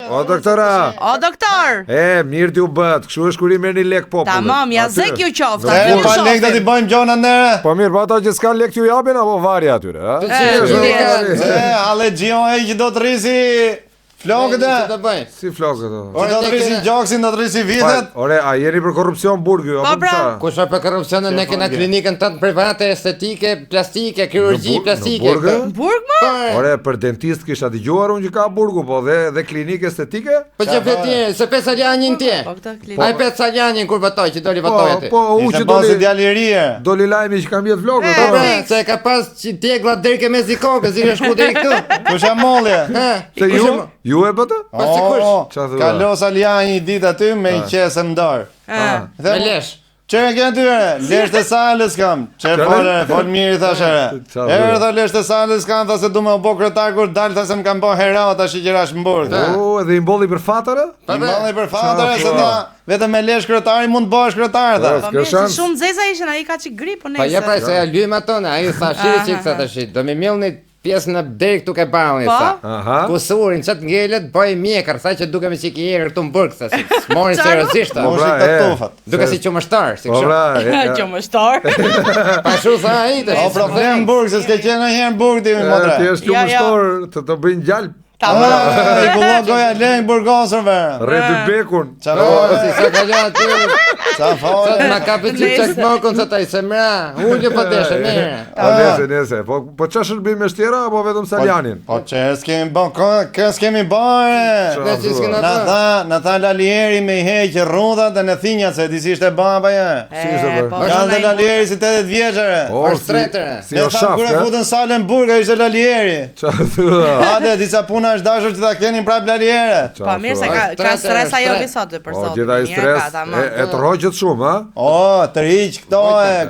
O doktora. O doktor. Mirë t'ju bët, kështu është kur I merrni lek popullit. Tamam, ja zek ju qoftë. Pa lek do t'i bëjmë gjona nere. Po mirë, po ata që s'kan lek t'ju japin apo varja atyre, ha? Allergjion e që do të rrisi flokët e. Si flokët e? Ore do të rrisi gjoksin, do të rrisi vitet. Ore, a jeni për korrupsion burgu? Po pra. Kush është për korrupsionin, ne kena klinikën tonë private, estetike, plastike, kirurgji plastike. Burg më? Ore, për dentist kisha dëgjuar unë që ka burgu, po dhe klinikë estetike? Po që feti, se 5 saljanin ti. Ai 5 saljanin kur votoj, që doli votoj aty. Po, u që doli djali I ri. Doli lajmi që kam jetë flokët. Se ka pas tegla deri ke mes I kokës, I shku deri këtu. Kush e mollje? Se ju e bëtë? Kalo Saljani ditë aty me I qesë më dorë. Me lesh. Qërë kënë tyre, lesh të salës kam. Qërë fol mirë I thashere. Erë tha lesh të salës kam, tha se du me u bo kretar kur dalë, tha se më kam bo herat, ta shqirash më burë. Edhe I mbolli për fatërë? I mbolli për fatërë, se ta vetëm me lesh kretari mund të bëhesh kretar, tha. Po mirë, se shumë zeza ishen, a I ka që grip, po Pa ja pra se ja lyma tonë, a I tha shiri që I kësa të shqit, do me milni pjesën në deri këtu ke bauni, sa. Kusurin, qatë ngellet, bëj mjekër, sa që duke me që ki erë këtu më bërë, sa si s'morin seriozisht, duke si qumështar, si këshu. Qumështar? Pa shu sa I të O problem burg, se s'ke qenë herë në burg, timi modre. Ti është qumështar, të bëjnë gjallë. I kullo goja lejnë burgosërve. Rreti bekun. Qa fore? Si sa ka gjatë ty. Qa fore? Sa ma kapi që qak mokon, sa ta I se mra. Ullë po deshe mire. Nese. Po qa shërbim me shtjera, apo vetëm Saljanin? Po që s'kemi bon, kënë s'kemi bon, Në tha Lalieri me I heqë rrudhat dhe në thinja se disi ishte baba ja. Kanë dhe Lalieri si 80 vjeqere. Por stretëre. Si o shaf, kure futën salën burga ishte Lalieri. Qa thua? Ade, disa puna është dashur që ta keni prap Laliere. Pa mirë se ka stres ajo visotë për sotë. Gjitha I stres, e të rojqët shumë, ha? O, të riqë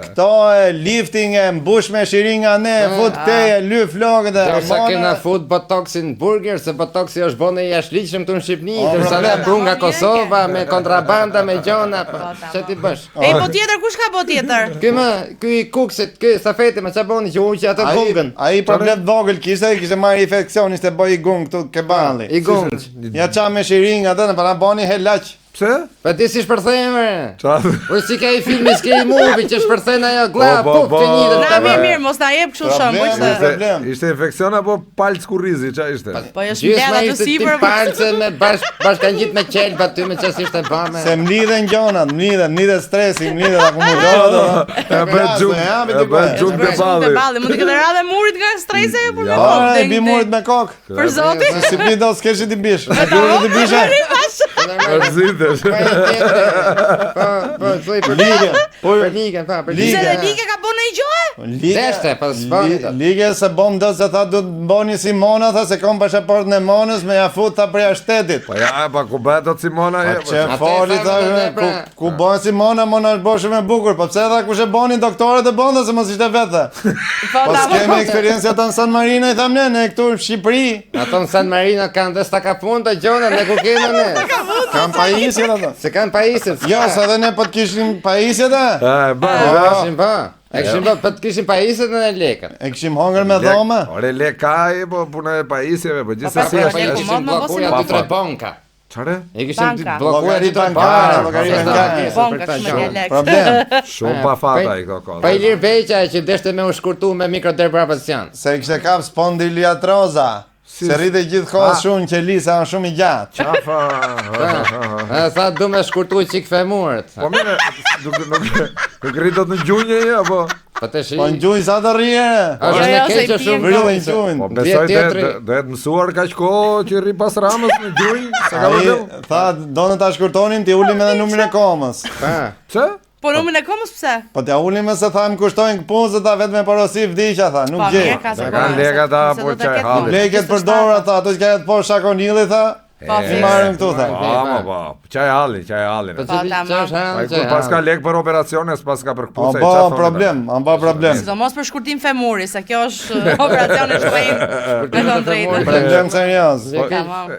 këto e lifting e mbush me shiringa ne, fut këteje, lyf flokët e Dërsa kena fut botoxin burger, se botoxi është bone I ashliqëm të në Shqipni, dërsa ne bru nga Kosova, me kontrabanda, me gjona, që ti bësh? E po tjetër, kush ka po tjetër? Ky I kuksit, ky stafeti, me që boni që uqë atë gungën. A I problem vogël kishte marrë infekcion, ishte bëj I gung këtu ke balli. I gung. Ja qa me shiringa dhe në para boni helaq. Pse? Pa ti si shpërthejme. Qa? O si ka I filmi s'ke I movie që shpërthejnë ajo gla, puf të një dhe Na mirë, mos na jep kështu shumë. Ishte infekcion apo palc kurrizi, qa ishte? Po është mbledh atë sipër. Palce me bash kanë gjithë me qelb aty me çfarë ishte bame. Se mlidhen gjonat, mlidhen stresi, mlidhen akumulohet. E bëhet gjumë të balli. Mund të ketë radhë murit nga stresi apo me kokë. Ja, bi murit me kokë. Për zotin. Si bi do s'kesh ti bish. Duhet të bish. Përzitesh. Po, ligën, për ligën. Se ligë ka bënë I gjohe? Deshte, pas spanit. Ligë se bom do se tha du të bëni Simona, tha se kom pasaportën e Monës me ja fut tha preja shtetit. Po ja, pa ku bëhet do Simona? Që foli tha, ku bëhet Simona, Mona është boshë me bukur, po pse tha kush e boni doktorët e bon dhe se mos ishte vetë. Po s'kemi eksperiencë ato në San Marino, I tham ne këtu në Shqipëri. Ato në San Marino kanë dhe staka punë të gjona, ne ku kena ne. Kanë pajisjet ato. Se kanë pajisjet. Jo, se dhe ne po të kishim pajisjet E këshim po të kishim pajisjet në lekën. E këshim hongër me dhome. Ore leka I, po puna e pajisjeve, po gjithë se e kishim blokuja të 3 banka. Qare? E kishim blokuja të 3 banka. Problem. Shumë pa fata I këto. Pa I lirë beqa që deshte me u shkurtu me mikroderbrapacion. Se kështë kap spondiliatroza. Se rrite gjithë kohës shumë që lisa në shumë I gjatë. Qafa. Sa du me shkurtu qik femurët. Po mire, nuk rritot në gjunje apo? Po në gjunjë sa të rrije. Është në keqë shumë vrilë në gjunjë. Po besoj do jetë mësuar kaq kohë që rri pas Ramës në gjunjë. Tha, do në ta shkurtonin t'i ullim edhe numrin e komës. Që? Po numrin e komës pse? Po t'ja ullim e se tha më kushtojnë këpunzë ta vetë me porosi vdiqa, tha, nuk gjej. Se kanë leka ta, po qaj halli. Leket për dora, tha, ato që ka jetë po shakonili, tha, I marën këtu, tha. Po, qaj halli. Pas ka lek për operaciones, pas ka për këpuce. Am ba problem. Sidomos për shkurtim femuri, se kjo është operacione shpejt. Problem serioz.